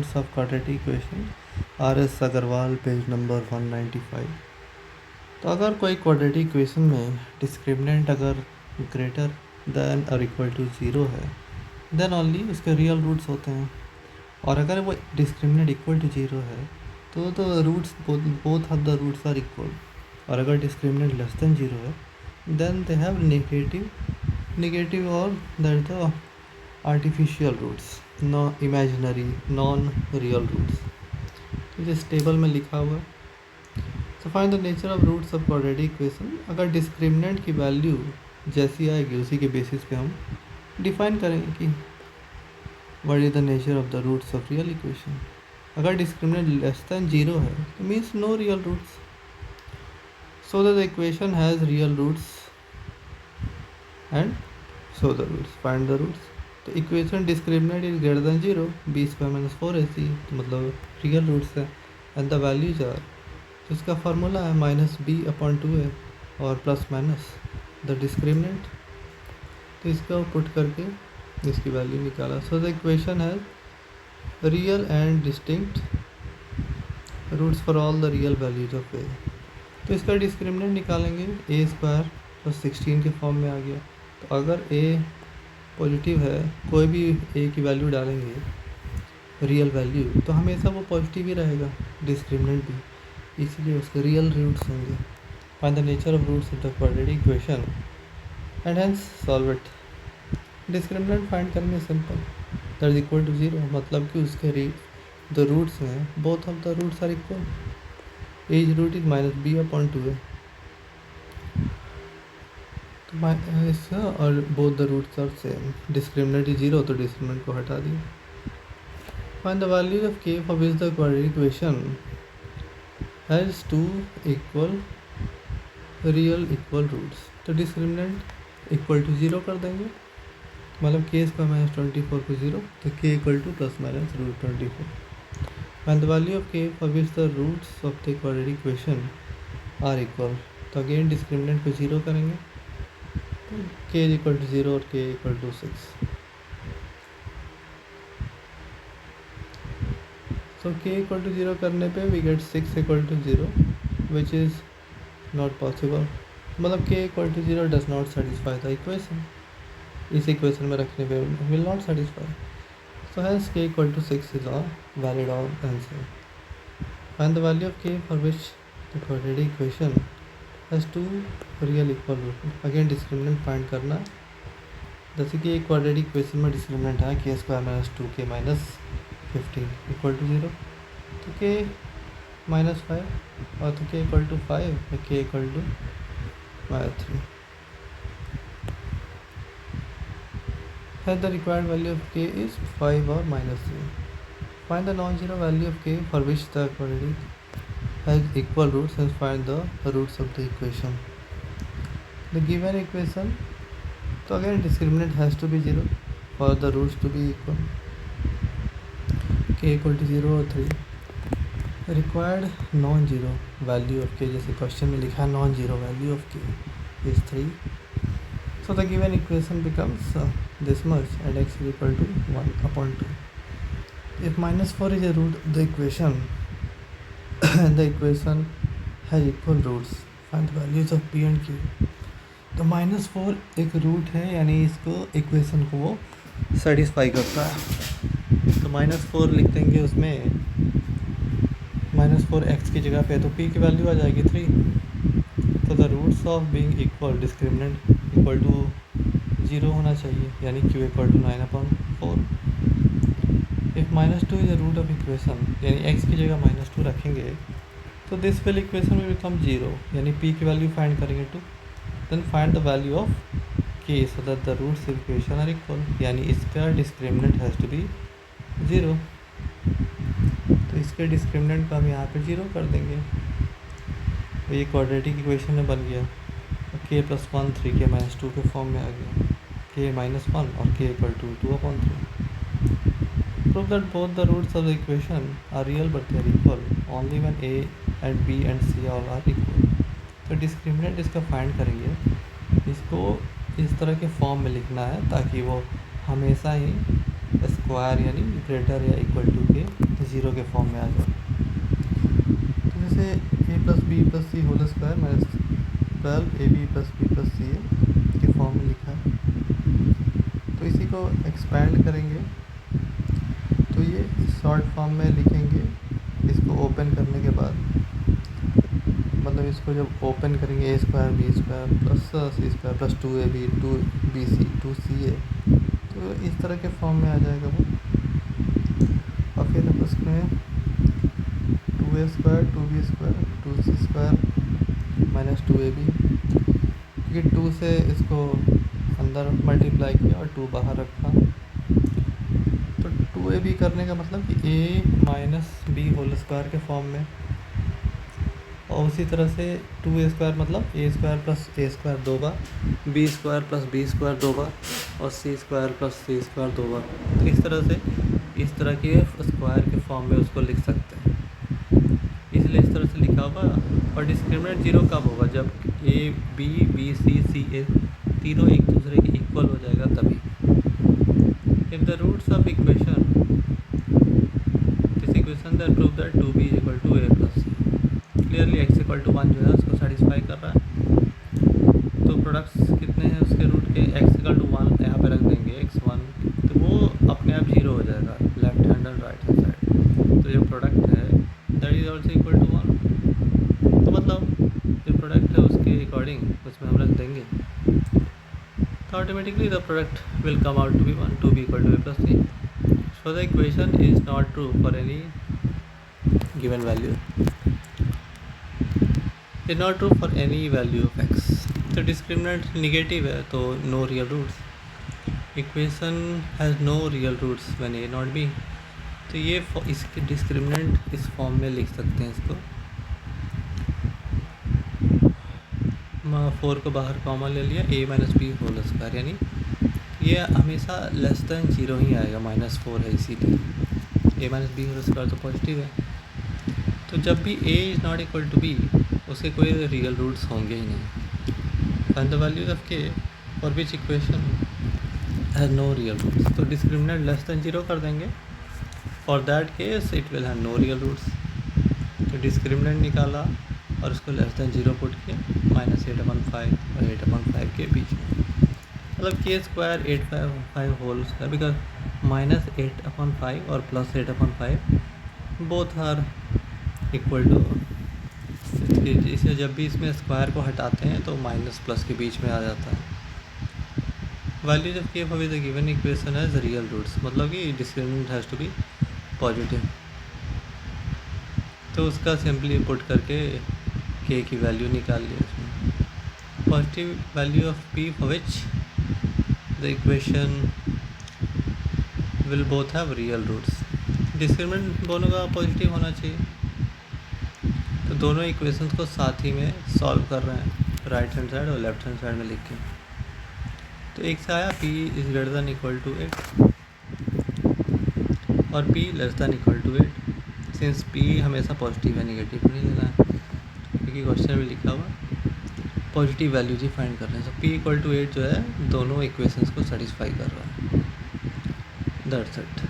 Roots of quadratic equation, RS Agarwal, page number 195। तो अगर कोई क्वाड्रेटिक इक्वेशन में डिस्क्रिमिनेंट अगर ग्रेटर देन और इक्वल टू 0 है, देन ओनली उसके रियल रूट्स होते हैं। और अगर वो डिस्क्रिमिनेंट इक्वल टू 0 है तो roots both of the roots are equal. और अगर डिस्क्रिमिनेंट लेस देन 0 है, देन दे हैव नेगेटिव और that the artificial roots, no imaginary non real roots. जिस टेबल में लिखा हुआ है, तो find the nature of roots of quadratic equation. अगर डिस्क्रिमिनेंट की वैल्यू जैसी आएगी उसी के बेसिस पे हम डिफाइन करेंगे कि what is the nature of the roots of real equation. अगर डिस्क्रिमिनेंट लेस देन 0 है तो means no real roots, so that the equation has real roots and show the roots, find the roots. तो equation discriminant is greater than 0, b² - 4ac, तो मतलब real roots है। And the values are, तो इसका formula है -b/2a और plus minus the discriminant. तो इसका पुट करके इसकी वैल्यू निकाला। So the equation has real and distinct roots for all the real values of a। तो इसका डिस्क्रिमिनेंट निकालेंगे, a² + 16 के फॉर्म में आ गया। तो अगर a पॉजिटिव है, कोई भी a की वैल्यू डालेंगे रियल वैल्यू, तो हमेशा वो पॉजिटिव ही रहेगा, डिस्क्रिमिनेंट भी, इसलिए उसके रियल रूट्स होंगे। Find the nature of roots of the quadratic equation and hence solve it. Discriminant find करेंगे simple, that is equal to 0, मतलब कि उसके द रूट्स हैं, both of the roots are equal. As root is -b/2a, तो और both the roots are same. Discriminant is 0, तो discriminant को हटा दिया। Find the values of k for which the quadratic equation has 2 equal real equal roots. तो discriminant equal to 0 कर देंगे, मतलब k² - 24 को 0, तो k equal to ±√24। Find the value of k for which the roots of the quadratic equation are equal. तो again discriminant को 0 करेंगे, k equal to 0 और k इक्वल टू 6। तो k इक्वल टू 0 करने पे we get 6 equal to 0, which is not possible, मतलब k equal to 0 does not satisfy the equation. इस equation में रखने पे will not satisfy, so hence k equal to 6 is a valid answer. Find the value of k for which the quadratic equation has 2 real equal roots. Again discriminant find करना, जैसे कि एक quadratic equation में discriminant है k² - 2k - 15 equal to 0, तो k -5 और तो k equal to 5 और k equal to -3। Hence the required value of k is 5 or -3. Find the non-zero value of k for which the quadratic has equal roots and find the roots of the equation. The given equation, so again discriminant has to be 0 for the roots to be equal. K equal to 0 or 3. Required non-zero value of k, जैसे question में लिखा है non-zero value of k is 3. So the given equation becomes this much and x is equal to 1/2. If -4 is a root of the equation and the equation has equal roots, find the values of p and q. तो -4 एक root है, यानी इसको equation को वो satisfy करता है। तो -4 लिख देंगे, उसमें -4 की जगह पे, तो p की वैल्यू आ जाएगी 3। तो the roots of being equal, discriminant equal to 0 होना चाहिए, यानी q equal to 9/4। If -2 is the root of equation, यानी x की जगह -2 रखेंगे, तो this will equation will become 0, यानी p की वैल्यू फाइंड करेंगे 2। Then find the value of k so that the roots of equation are equal, यानी इसका डिस्क्रिमिनेंट हैज़ टू बी 0। तो इसके डिस्क्रिमिनेंट को हम यहाँ पे 0 कर देंगे, तो ये क्वाड्रेटिक इक्वेशन में बन गया। k + 1 3k - 2 के फॉर्म में आ गया, k - 1 और k equal to 2/3। Prove that both the roots of the equation are real but they are equal only when a and b and c all are equal. तो discriminant इसका find करेंगे, इसको इस तरह के फॉर्म में लिखना है ताकि वो हमेशा ही स्क्वायर यानी ग्रेटर या इक्वल टू के जीरो के फॉर्म में आ जाए। तो जैसे A plus B plus C whole square minus 12 A B plus B plus C A के फॉर्म में लिखा है। तो इसी को एक्सपैंड करेंगे तो ये शॉर्ट फॉर्म में लिखेंगे। इसको ओपन करने के बाद मतलब इसको जब ओपन करेंगे A square B square plus C square plus 2ab 2bc 2ca, तो इस तरह के फॉर्म में आ जाएगा वो। और फिर उसमें 2a square 2b square 2c square minus 2ab, क्योंकि 2 से इसको अंदर मल्टीप्लाई किया और 2 बाहर रखा। तो 2ab करने का मतलब कि a minus B whole square के फॉर्म में, और उसी तरह से 2a स्क्वायर मतलब A square plus A square 2 बार, B square plus B square 2 बार और C square plus C square 2 बार। तो इस तरह से इस तरह के स्क्वायर के फॉर्म में उसको लिख सकते हैं, इसलिए इस तरह से लिखा होगा। और डिस्क्रिमिनेंट जीरो कब होगा? जब ए बी सी सी ए तीनों एक दूसरे के इक्वल हो जाएगा तभी। If the roots of equation this equation that prove that 2b is equal to a plus C, clearly x equal to 1 जो है उसको सेटिस्फाई कर रहा है। तो प्रोडक्ट्स कितने हैं उसके रूट के? x इक्वल टू 1 यहाँ पे रख देंगे x1, तो वो अपने आप जीरो हो जाएगा लेफ्ट हैंड और राइट हैंड साइड। तो जो प्रोडक्ट है that is also equal to 1, तो मतलब जो प्रोडक्ट है उसके अकॉर्डिंग उसमें हम रख देंगे, तो automatically the product will come out to be 1, 2b equal to a plus C. So the equation is not true for any given value, is not true for any value of x। तो discriminant negative है तो no real roots, equation has no real roots when a not b। तो ये इसके discriminant इस form में लिख सकते हैं इसको। 4 को बाहर कॉमन ले लिया, a minus B whole square, यानी ये हमेशा लेस दैन जीरो ही आएगा, -4 है इसीलिए। a minus B whole square तो पॉजिटिव है, तो जब भी a is not equal to b उसके कोई रियल रूट्स होंगे ही नहीं। Find the values of k for which equation has no real roots. तो डिस्क्रिमिनेंट लेस दैन जीरो कर देंगे, for that case it will have no real roots. तो discriminant निकाला और उसको लेस दैन जीरो पुट किया, -8/5 और 8/5 के बीच में, मतलब k square 8/5 whole square, because -8/5 और +8/5 बोथ आर इक्वल टू। इसे जब भी इसमें स्क्वायर को हटाते हैं तो माइनस प्लस के बीच में आ जाता है। Values of k for the given equation has real roots, मतलब कि discriminant has to be positive. तो उसका सिंपली पुट करके k की वैल्यू निकाल लिया उसमें। Positive value of p for which the equation will both have real roots. Discriminant दोनों का पॉजिटिव होना चाहिए, तो दोनों इक्वेशंस को साथ ही में सॉल्व कर रहे हैं, राइट हैंड साइड और लेफ्ट हैंड साइड में लिख के। तो एक से आया p is greater than equal to 8 और p less than equal to 8। Since p हमेशा पॉजिटिव है, नेगेटिव नहीं लेना है, क्योंकि क्वेश्चन में लिखा हुआ पॉजिटिव वैल्यूज ही फाइंड कर रहे हैं। सो p इक्वल टू 8 जो है दोनों इक्वेशंस को सेटिस्फाई कर रहा है। That's it.